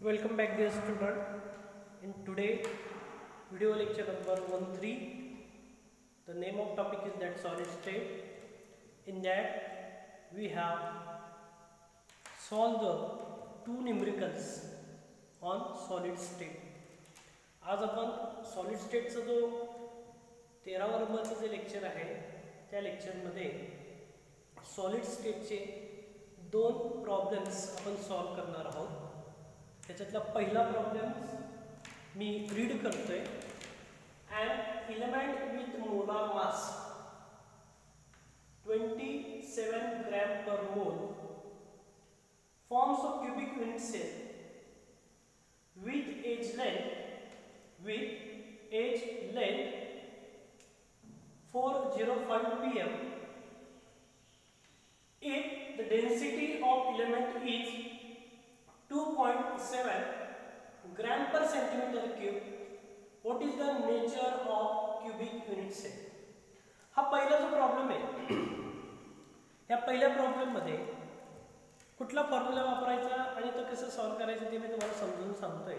Welcome back dear student. In today video lecture number 13, the name of topic is that solid state. In that we have solved the two numericals on solid state. आज आपण solid state चा जो 13वा नंबरचा जे lecture आहे त्या lecture मध्ये solid state चे दोन प्रॉब्लेम्स आपण सॉल्व करणार आहोत. त्याच्यातला पहिला प्रॉब्लेम मी रीड करतोय. an element with molar mass 27 gram per mole forms a cubic unit cell with edge length 405 pm if the density of element is 2.7 gram per centimeter cube. What is the nature of cubic unit cell? हा पहिला जो problem आहे या पहिल्या problem मध्ये कुठला formula वापरायचा आणि तो कसं सॉल्व करायचं ते मी तुम्हाला समजून सांगतोय.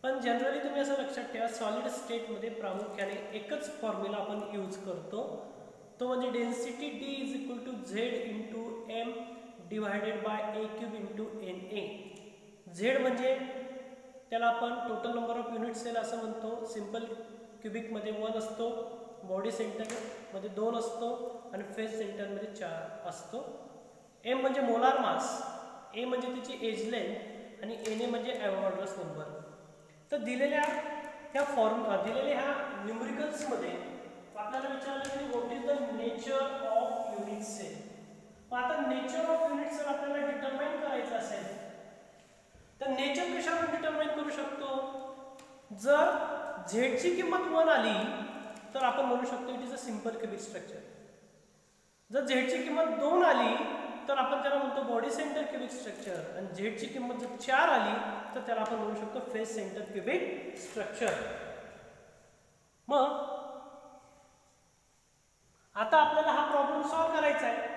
पण जनरली तुम्ही असं लक्षात ठेवा, सॉलिड स्टेट मध्ये प्रामुख्याने एकच फॉर्म्युला आपण यूज करतो, तो म्हणजे density D = Z * m divided by a cube * na. Z म्हणजे त्याला आपण total number of unit cell असं म्हणतो. सिंपल क्यूबिक मध्ये 1 असतो, बॉडी सेंटर मध्ये 2 असतो आणि फेस सेंटर मध्ये 4 असतो. m म्हणजे मोलार मास, a म्हणजे त्याची एज लेंथ आणि na म्हणजे एवोगाड्रोस नंबर. तर दिलेल्या ह्या न्यूमेरिकल्स मध्ये आपल्याला विचारलं की what is the nature of unit cell. आता नेचर ऑफ युनिट सेल आपल्याला डिटरमाइन करायचं असेल तर नेचर कशावर डिटरमाइन करू शकतो. जर z ची किंमत 1 आली तर आपण म्हणू शकतो it is a simple cubic structure. जर z ची किंमत 2 आली तर आपण त्याला म्हणतो बॉडी सेंटर क्यूबिक स्ट्रक्चर, आणि z ची किंमत जर 4 आली तर त्याला आपण म्हणू शकतो फेस सेंटर क्यूबिक स्ट्रक्चर. मग आता आपल्याला हा प्रॉब्लेम सॉल्व करायचा आहे.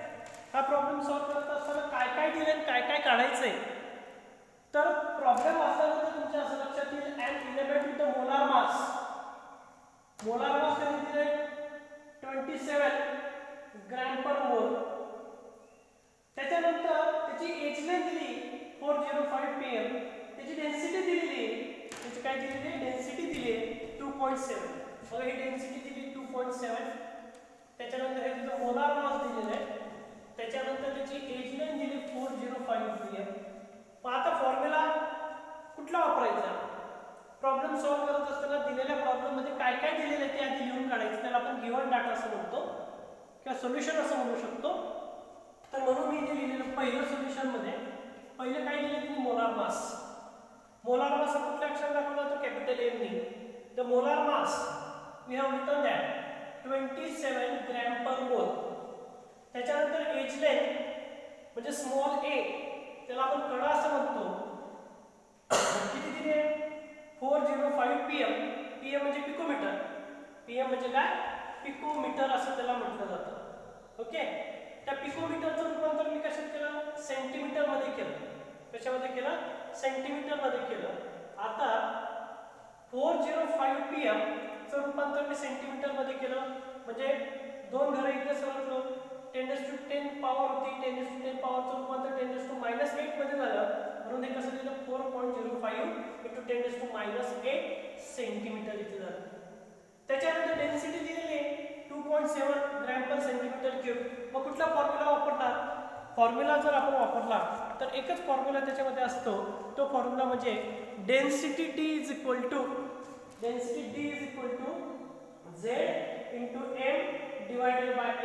हा प्रॉब्लेम सॉल्व करत असताना काय काय दिले आणि काय काय काढायचंय, तर प्रॉब्लेम वाचल्यानंतर तुमच्या असं लक्षात येईल an element with the molar mass त्यांनी दिले 27 ग्रॅम पर मोल. त्याच्यानंतर त्याची एज लेंथ दिली 405 pm, त्याची डेन्सिटी दिलेली, त्याची काय दिलेली डेन्सिटी दिली 2.7. बघा ही डेन्सिटी दिली 2.7. त्याच्यानंतर हे तिचं मोलार मास दिलेलं आहे, त्याच्यानंतर त्याची एज लेंथ दिली 405 pm. आता फॉर्म्युला कुठला वापरायचा. प्रॉब्लेम सॉल्व करत असताना दिलेल्या प्रॉब्लेम मध्ये काय काय दिलेलं आहे ते आधी लिहून काढायचं. त्याला आपण गिवन डाटा असं म्हणतो किंवा सोल्युशन असं म्हणू शकतो. तर म्हणून मी इथे लिहिलेलं पहिलं सोल्युशन मध्ये पहिलं काय दिलं की मोलार मास. मोलार मास हा कुठल्या अक्षरात दाखवला तो कॅपिटल M ने. The molar mass we have written that 27 gram per mole. त्याच्यानंतर एज लेंथ म्हणजे स्मॉल a, त्याला आपण कडा असं म्हणतो. किती दिले 405 pm. pm म्हणजे पिकोमीटर, pm म्हणजे काय पिकोमीटर असं त्याला म्हटलं जातं. ओके, त्या पिकोमीटरचं रूपांतर मी कशात केलं, सेंटीमीटर मध्ये केलं. कशामध्ये केलं, सेंटीमीटर मध्ये केलं. आता 405 pm चं रूपांतर मी सेंटीमीटर मध्ये केलं, म्हणजे दोन घरं इकडे सरकलो. 10⁻10 पॉवर होती, 10⁻10 पॉवरचं रूपांतर 10⁻8 मध्ये झालं, म्हणून हे कसं दिलं 4.05 × 10⁻8 सेंटीमीटर इथे झालं. त्याच्यानंतर डेन्सिटी दिलेली आहे 2.7 ग्रॅम पर सेंटीमीटर क्यूब. मग कुठला फॉर्म्युला वापरणार. फॉर्म्युला जर आपण वापरला तर एकच फॉर्म्युला त्याच्यामध्ये असतो, तो फॉर्म्युला म्हणजे density D = Z * m divided bye na *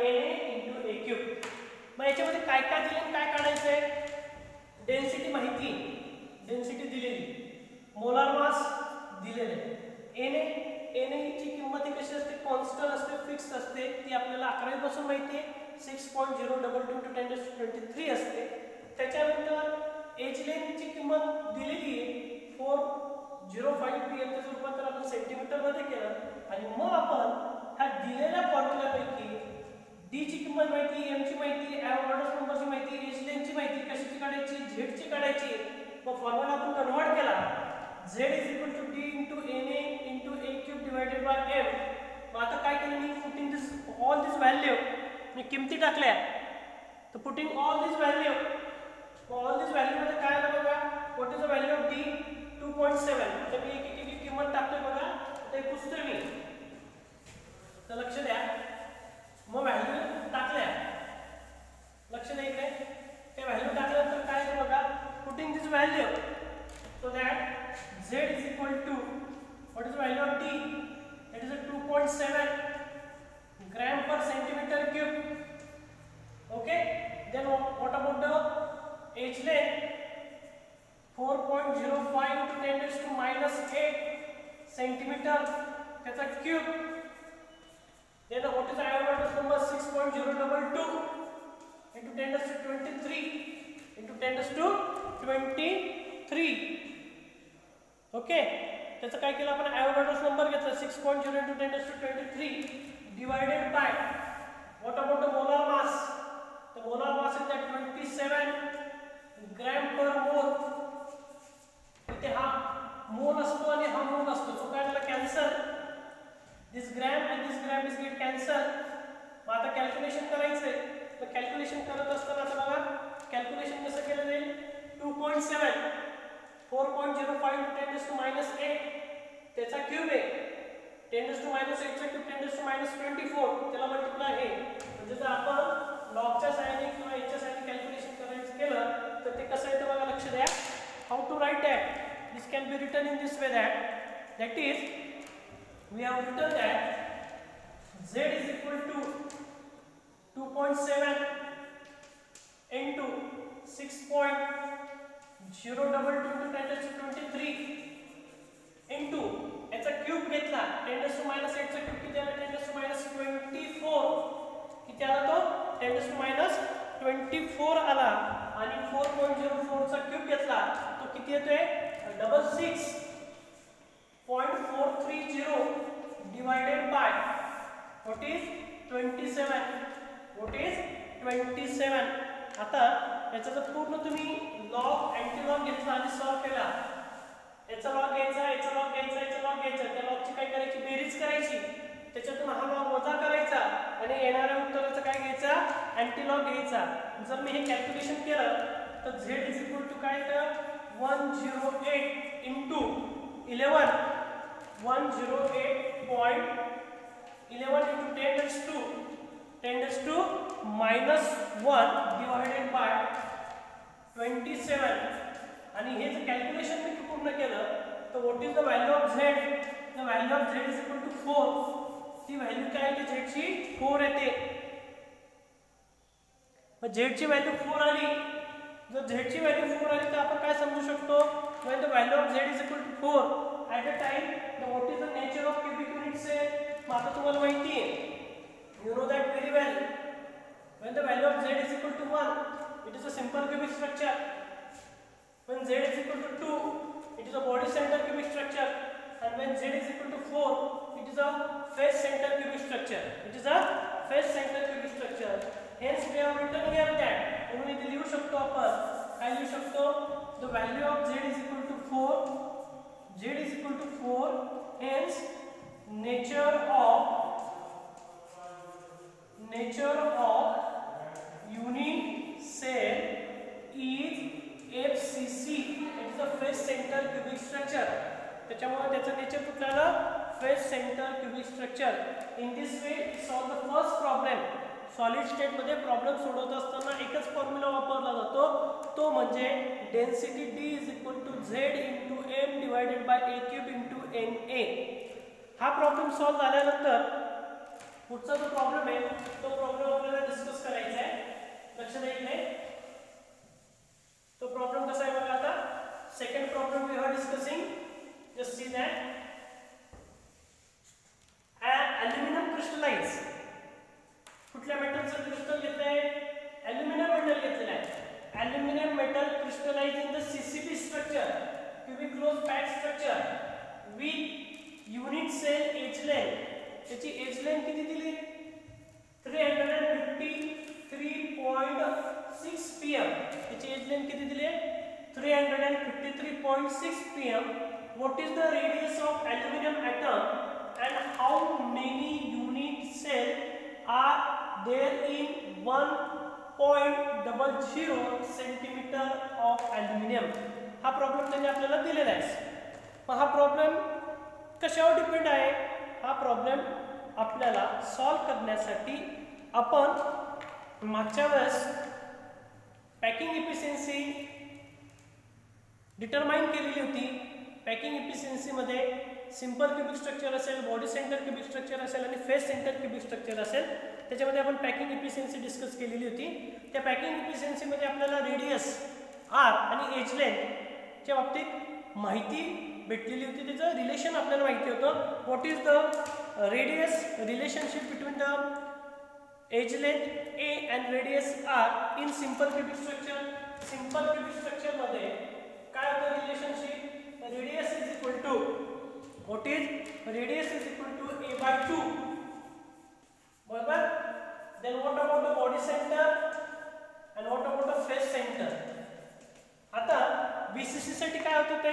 a cube. मग याच्यामध्ये काय काय दिले आणि काय काढायचंय. डेन्सिटी माहिती, डेन्सिटी दिलेली, मोलार मास दिलेले, na ची किंमत कशी असते, कॉन्स्टंट असते, फिक्स असते. ती आपल्याला 11वी पासून माहिती आहे, 6.022 × 10⁻³ असते. त्याच्यानंतर एज लेंथ ची किंमत दिलेली आहे 405 pm, त्याचं रूपांतर आपण सेंटीमीटर मध्ये केलं. आणि मग आपण ह्या दिलेल्या फॉर्म्युलापैकी D ची किंमत माहिती, m ची माहिती, एवोगाड्रोस नंबरची माहिती, एज लेंथची माहिती कशाची काढायची, z ची काढायची. मग फॉर्म्युला आपण कन्वर्ट केला z is equal to d into na into a cube divided by m. मग आता काय केलं मी putting this all this value मी किमती टाकल्या तर putting all this value all this value मध्ये काय आलं बघा what is the value of d 2.7. तर मी एक किंमत टाकतोय बघा ते पुसतोय मी तर लक्ष द्या मग व्हॅल्यू टाकल्या लक्ष द्या इकडे ते व्हॅल्यू टाकल्यानंतर काय आहे बघा putting this value so that z is equal to what is the value of d that is a 2.7 gram per centimeter cube. Okay, then what about the h length 4.05 into 10 raised to minus 8 centimeter त्याचा cube. Then what is the Avogadro's number 6.022 into 10 raised to 23 into 10 raised to 23. Okay त्याचं काय केलं आपण Avogadro's number घेतला 6.0 into 10 raised to 23 divided by what about the molar mass. The molar mass is that 27 gram per mole. इथे हा मोल असतो आणि हा मोल असतो सो काय झालं cancel this gram and this gram is get cancel. मग आता कॅल्क्युलेशन करायचंय तर कॅल्क्युलेशन करत असताना आता बघा कॅल्क्युलेशन कसं केलं जाईल 2.7 4.05 into 10 raised to minus 8 त्याचा क्यूब आहे 10 raised to minus 8 चा क्यूब 10 raised to minus 24 त्याला मल्टिप्लाय आहे म्हणजे जर आपण लॉगच्या सहाय्याने किंवा एचच्या सहाय्याने कॅल्क्युलेशन करायचं केलं तर ते कसं येतं बघा लक्ष द्या how to write that this can be written in this way that is we have written that z is equal to 2.7 into 6.022 into 10 raised to 23 into याचा क्यूब घेतला 10 raised to minus 8 चा क्यूब किती आला 10 raised to minus 24 किती आला तो 10 raised to minus 24 आला आणि 4.04 चा क्यूब घेतला तो किती येतोय 66.430 divided by what is 27 आता याचा जर पूर्ण तुम्ही लॉग अँटी लॉग घेतला आणि सॉल्व केला याचा लॉग घ्यायचा याचा लॉग घ्यायचा याचा लॉग घ्यायचा त्या लॉगची काय करायची बेरीज करायची त्याच्यातून हा लॉग वजा करायचा आणि येणाऱ्या उत्तराचं काय घ्यायचा अँटी लॉग घ्यायचा. जर मी हे कॅल्क्युलेशन केलं तर z इज इक्वल टू काय तर 108 into 11 108.11 into 10 raised to minus 1 divided by 27 आणि हे जर कॅल्क्युलेशन मी पूर्ण केलं तर what is the value of z the value of z is equal to 4 ती व्हॅल्यू काय आहे z ची 4 येते. मग z ची व्हॅल्यू 4 आली जर z ची व्हॅल्यू 4 आली तर आपण काय समजू शकतो when the value of z is equal to 4 at the time the what is the nature of cubic unit cell. मग आता तुम्हाला माहिती आहे you know that very well when the value of z is equal to 1 it is a simple cubic structure. When z is equal to 2 it is a body center cubic structure and when z is equal to 4 it is a face center cubic structure. It is a face center cubic structure. Hence we have written here that म्हणून इथे लिहू शकतो आपण काय लिहू शकतो the value of z is equal to 4 z is equal to 4 hence nature of unit cell is FCC. It is a face center cubic structure. त्याच्यामुळे त्याचं नेचर कुठलं आलं face centre cubic structure. In this way solve the first problem. Solid state मध्ये problem सोडवत असताना एकच formula वापरला जातो तो म्हणजे density D is equal to Z into M divided by A cube into NA. हा प्रॉब्लेम सॉल्व झाल्यानंतर पुढचा जो प्रॉब्लेम आहे तो प्रॉब्लेम आपल्याला डिस्कस करायचा आहे. लक्ष द्या तो प्रॉब्लेम कसा आहे बघा आता second problem we are discussing. Just see that aluminium crystallise कुठल्या मेटलचं क्रिस्टल घेतलंय अल्युमिनियम मेटल घेतलेलं आहे. Aluminium metal crystallise in the CCP structure cubic close pack structure with unit cell edge length. त्याची एज लेंथ किती दिली 353.6 pm. त्याची edge length किती दिली 353.6 pm. What is the radius of aluminum atom and how many unit cell are there in 1.00 centimeter of aluminum? हा problem त्यांनी आपल्याला दिलेला आहे. मग हा प्रॉब्लेम कशावर डिपेंड आहे? हा प्रॉब्लेम आपल्याला सॉल्व करण्यासाठी आपण मागच्या वेळेस पॅकिंग इफिशियन्सी डिटरमाइन केलेली होती. पॅकिंग इफिशियन्सी मध्ये सिंपल क्यूबिक स्ट्रक्चर असेल, बॉडी सेंटर क्यूबिक स्ट्रक्चर असेल आणि फेस सेंटर क्यूबिक स्ट्रक्चर असेल. त्याच्यामध्ये आपण पॅकिंग इफिशियन्सी डिस्कस केलेली होती. त्या पॅकिंग इफिशियन्सी मध्ये आपल्याला रेडियस आर आणि एज लेंथच्या बाबतीत माहिती भेटलेली होती. त्याचं रिलेशन आपल्याला माहिती होतं. What is the radius relationship between the edge length a and radius r in simple cubic structure. Simple cubic structure मध्ये काय होतं relationship? Radius is equal to what is radius is equal to a/2 बरोबर. Then what about the body centre and what about the face centre. आता BCC साठी काय होतं ते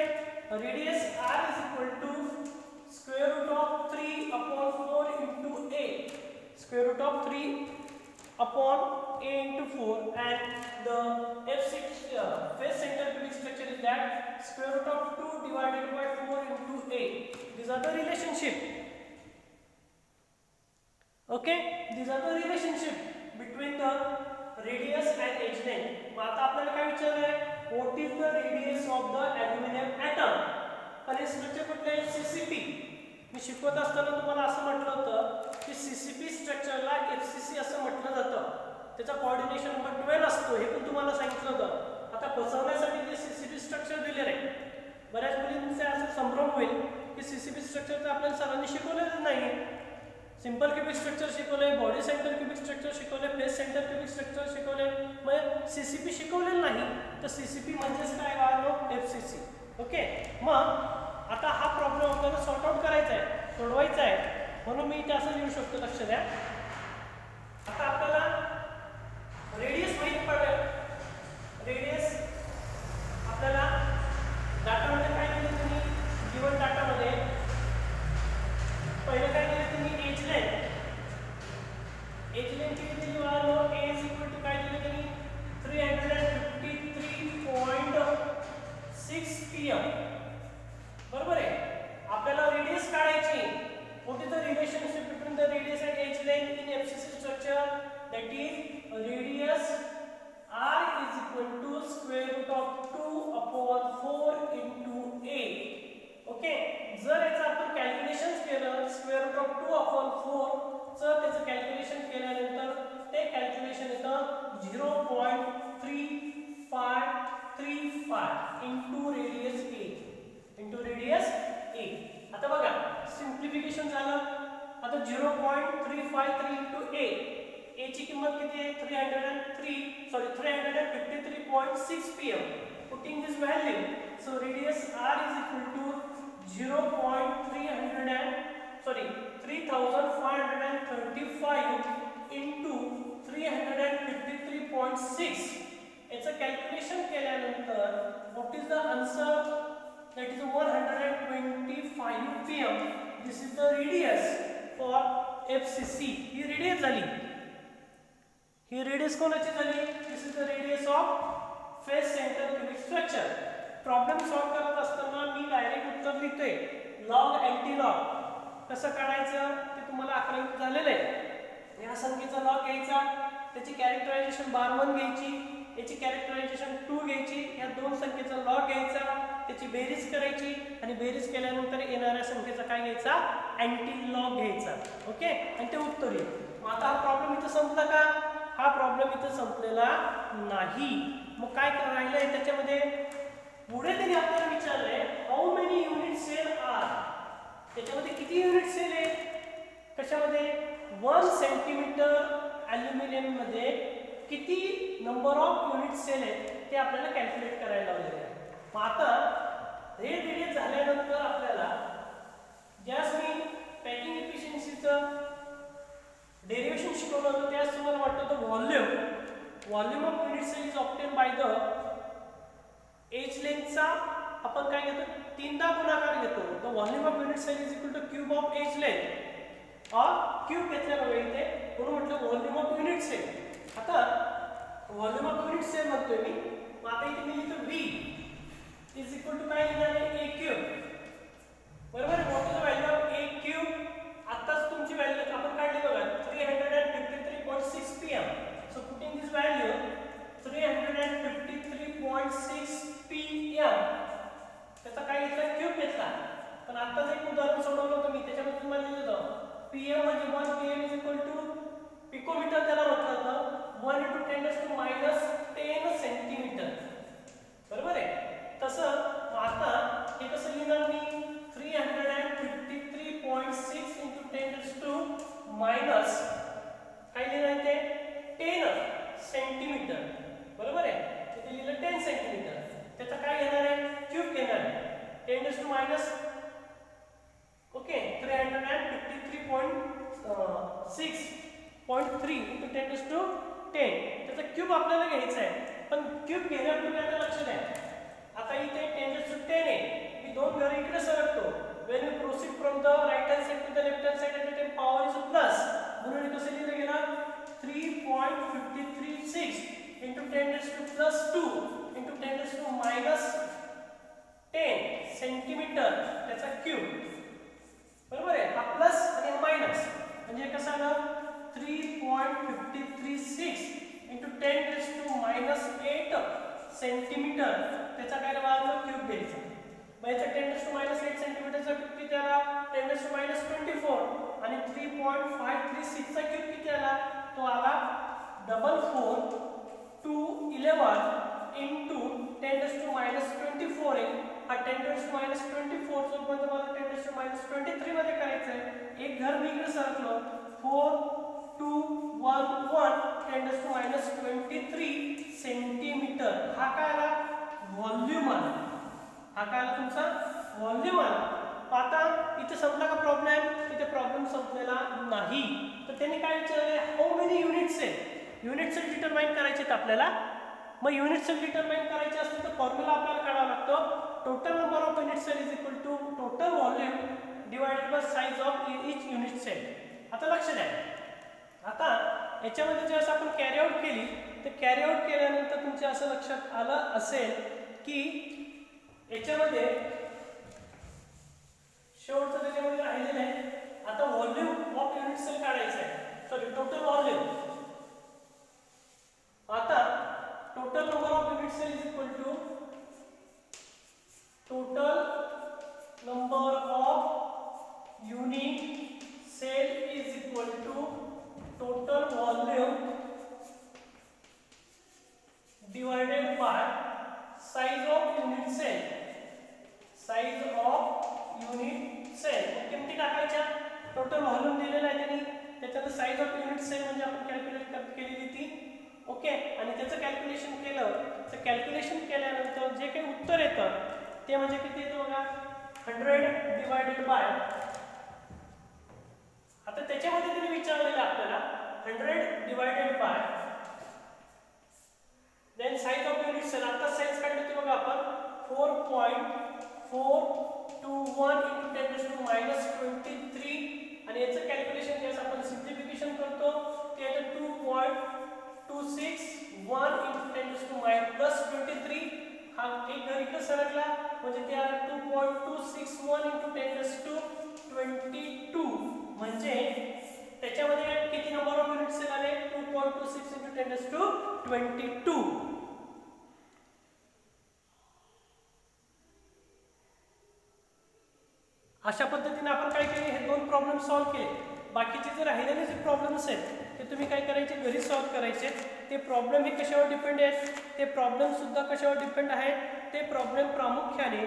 radius r is equal to square root of 3/4 into a, square root of 3/a into 4, and the F6 face center cubic structure is that square root of 2 divided by 4 into a. These are the relationship. Okay, these are the relationship between the radius and edge length. मग आता आपल्याला काय विचारलंय? What is the radius of the aluminum atom? आणि structure कुठलं आहे? CCP. मी शिकवत असताना तुम्हाला असं म्हटलं होतं की CCP स्ट्रक्चरला FCC असं म्हटलं जातं. त्याचा कोऑर्डिनेशन नंबर 12 असतो, हे पण तुम्हाला सांगितलं होतं. आता फसवण्यासाठी ते CCP स्ट्रक्चर दिलेलं आहे. बऱ्याच मुलींचा असं संभ्रम होईल की CCP स्ट्रक्चर तर आपल्याला सरांनी शिकवलेलं नाही. सिंपल क्यूबिक स्ट्रक्चर शिकवलंय, बॉडी सेंटर क्यूबिक स्ट्रक्चर शिकवलंय, फेस सेंटर क्यूबिक स्ट्रक्चर शिकवलंय, मग CCP शिकवलेलं नाही. तर CCP म्हणजेच काय वाढलो? FCC. ओके. मग आता हा प्रॉब्लेम आपल्याला सॉर्ट आउट करायचा आहे, सोडवायचा आहे. म्हणून मी इथे असं लिहू शकतो, लक्ष द्या. आता आपल्याला रेडियस माहित पडेल. रेडियस आपल्याला डाटामध्ये काय दिलं तुम्ही? गिवन डाटामध्ये पहिलं काय दिलं तुम्ही? Age length. एज लेंथ किती दिली वाढलो? ए इज इक्वल टू काय दिलं तुम्ही? 353.6 pm. बरोबर आहे. आपल्याला रेडियस काढायची. What is the relationship between the radius and edge length in FCC structure? That is radius r is equal to square root of 2/4 into a. Okay. जर याचं आपण कॅल्क्युलेशन केलं, स्क्वेअर रूट ऑफ 2/4 चं त्याचं calculation केल्यानंतर ते calculation येतं 0.3535 into radius a. into radius a. आता बघा सिंप्लिफिकेशन झालं. आता 0.353 into a. a ची किंमत किती आहे? 353.6 pm. Putting this value, so radius r is equal to 3535 into 353.6. याचं कॅल्क्युलेशन केल्यानंतर what is the answer? That is 125 pm. This is the radius for FCC. He radius झाली. ही रेडियस कोणाची झाली? This is the radius of face center cubic structure. Problem solve करत असताना मी direct उत्तर लिहितोय. Log anti log कसं काढायचं ते तुम्हाला आकलन झालेलं आहे. या संख्येचा लॉग घ्यायचा, त्याची कॅरेक्टरायझेशन बार 1 घ्यायची, याची कॅरेक्टरायझेशन 2 घ्यायची, या दोन संख्येचा लॉग घ्यायचा, त्याची बेरीज करायची आणि बेरीज केल्यानंतर येणाऱ्या संख्येचा काय घ्यायचा? अँटी लॉग घ्यायचा. ओके. आणि ते उत्तर येईल. मग आता हा प्रॉब्लेम इथं संपला का? हा प्रॉब्लेम इथं संपलेला नाही. मग काय राहिलंय त्याच्यामध्ये? पुढे त्यांनी आपल्याला विचारलंय how many unit cell are. त्याच्यामध्ये किती युनिट सेल आहेत? कशामध्ये? 1 सेंटीमीटर ॲल्युमिनियम मध्ये किती नंबर ऑफ युनिट सेल आहेत ते आपल्याला कॅल्क्युलेट करायला लावलेलं आहे. मग आता हे रेडियस झाल्यानंतर आपल्याला ज्यास मी पॅकिंग इफिशियन्सीचं डेरिव्हेशन शिकवलं होतं त्यास तुम्हाला वाटतं volume of unit cell is obtain by the edge length आपण काय घेतो, तीनदा गुणाकार घेतो. The volume of unit cell is equal to cube of edge length और क्यूब घेतलेला वेळ इथे म्हणून म्हटलं व्हॉल्यूम ऑफ युनिट सेल. आता व्हॉल्यूम ऑफ युनिट सेल म्हणतोय मी, मग आता इथे मी लिहितो v इज इक्वल टू काय लिहिणार आहे, a क्यूब. बरोबर आहे. What is the value of a cube? आताच तुमची व्हॅल्यू आपण काढली बघा 353.6 pm. सो पुटिंग दिस व्हॅल्यू 353.6 pm, त्याचा काय घेतला, क्यूब घेतला. पण आताच एक उदाहरण सोडवलं होतं मी, त्याच्यामध्ये तुम्हाला लिहिलं होतं pm म्हणजे 1 pm is equal to picometre त्याला म्हटलं होतं 1 × 10⁻10 सेंटीमीटर. बरोबर आहे. तसं आता हे कसं लिहिणार मी, 353.6 × 10⁻⁻ काय लिहिणार ते 10 सेंटीमीटर. बरोबर आहे. इथे लिहिलं 10 सेंटीमीटर. त्याचा काय घेणार आहे, क्यूब घेणार आहे. 10⁻⁻ ओके 353.6.3 × 10⁻10 त्याचा क्यूब आपल्याला घ्यायचा आहे. पण क्यूब घेण्यापूर्वी आता लक्ष द्या, आता इथे 10⁻10 आहे. मी दोन घरे इकडे सरकतो. when we proceed from the right hand side to the left hand side, at the time power is plus, म्हणून कसं लिहिलं गेलं 3.536 × 10⁻+2 × 10⁻10 सेंटीमीटर त्याचा क्यूब. बरोबर आहे. हा प्लस आणि हा मायनस म्हणजे कसं आलं 3.536 × 10⁻8 सेंटीमीटर त्याचा काय लागला, क्यूब घ्यायचा. मग याचा 10⁻8 सेंटीमीटरचा क्यूब किती आला, 10⁻24 आणि 3.536 चा क्यूब किती आला, तो आला 44211 × 10⁻24 आहे. हा 10⁻24 जो पण तुम्हाला 10⁻23 मध्ये करायचं आहे. एक घर मी इकडे सरकलो 4211 10⁻23 सेंटीमीटर. हा काय आला, व्हॉल्यूम आला. हा काय आला तुमचा, व्हॉल्यूम आला. आता इथे संपला का प्रॉब्लेम, इथे प्रॉब्लेम संपलेला नाही. तर त्यांनी काय विचारले, हाऊ मेनी युनिट्स आहे, युनिट सेल डिटरमाइन करायचे आहेत आपल्याला. मग युनिट सेल डिटरमाइन करायचे असतील तर फॉर्म्युला आपल्याला काढावा लागतो. Total number of unit cell is equal to total volume divided by size of each unit cell. आता लक्ष द्या, आता याच्यामध्ये ज्यावेळेस आपण कॅरी आउट केली तर कॅरी आउट केल्यानंतर तुमच्या असं लक्षात आलं असेल की याच्यामध्ये शेवटचं त्याच्यामध्ये राहिलेलं आहे. आता व्हॉल्यूम ऑफ युनिट सेल काढायचं आहे, सॉरी टोटल व्हॉल्यूम. आता total number of unit cell is equal to total number of unit cell is equal to total volume divided by size of unit cell. Size of unit cell किमती टाकायच्या. Total volume दिलेला आहे त्यांनी, त्याच्यात size of unit sale म्हणजे आपण calculate केलेली ती. ओके. आणि त्याचं कॅल्क्युलेशन केलं तर कॅल्क्युलेशन केल्यानंतर जे काही उत्तर येतं ते म्हणजे किती येतं बघा, 100 डिवाइडेड बाय. आता त्याच्यामध्ये त्यांनी विचारलेलं आपल्याला 100 divided by then size of unit cell. आता साइज काढली होती बघा आपण 4.421 × 10⁻23 आणि याचं कॅल्क्युलेशन ज्यावेळेस आपण सिम्प्लिफिकेशन करतो ते येतं 2.261 × 10⁻+23. हा एक घर इकडे सरकला म्हणजे ते आलं 2.261 × 10⁻22 म्हणजे त्याच्यामध्ये किती नंबर ऑफ युनिट सेल आले, 2.26 × 10⁻22. अशा पद्धतीने आपण काय केले, हे दोन प्रॉब्लेम सॉल्व्ह केले. बाकीचे जे राहिलेले जे प्रॉब्लेम्स आहेत ते तुम्ही काय करायचे, घरी सॉल्व्ह करायचे. ते प्रॉब्लेम हे कशावर डिपेंड आहेत, ते प्रॉब्लेम सुद्धा कशावर डिपेंड आहेत. ते प्रॉब्लेम प्रामुख्याने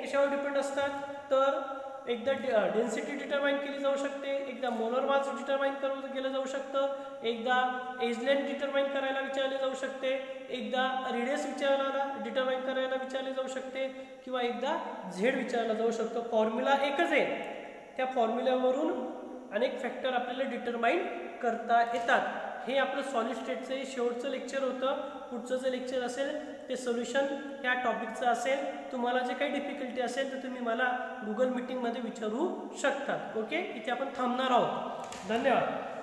कशावर डिपेंड असतात तर एकदा डेन्सिटी डिटरमाइन केली जाऊ शकते, एकदा मोलर मास डिटरमाइन केलं जाऊ शकतं, एकदा एज लेंथ डिटरमाइन करायला विचारले जाऊ शकते, एकदा रेडियस डिटरमाइन करायला विचारले जाऊ शकते किंवा एकदा झेड विचारला जाऊ शकतो. फॉर्म्युला एकच आहे, त्या फॉर्म्युल्यावरून अनेक फॅक्टर आपल्याला डिटरमाइन करता येतात. हे आपलं सॉलिड स्टेटचं शेवटचं लेक्चर होतं. पुढचं जे लेक्चर असेल ते सोल्युशन या टॉपिकचं असेल. तुम्हाला जे काही डिफिकल्टी असेल तर तुम्ही मला गुगल मीटिंगमध्ये विचारू शकतात. ओके, इथे आपण थांबणार आहोत. धन्यवाद.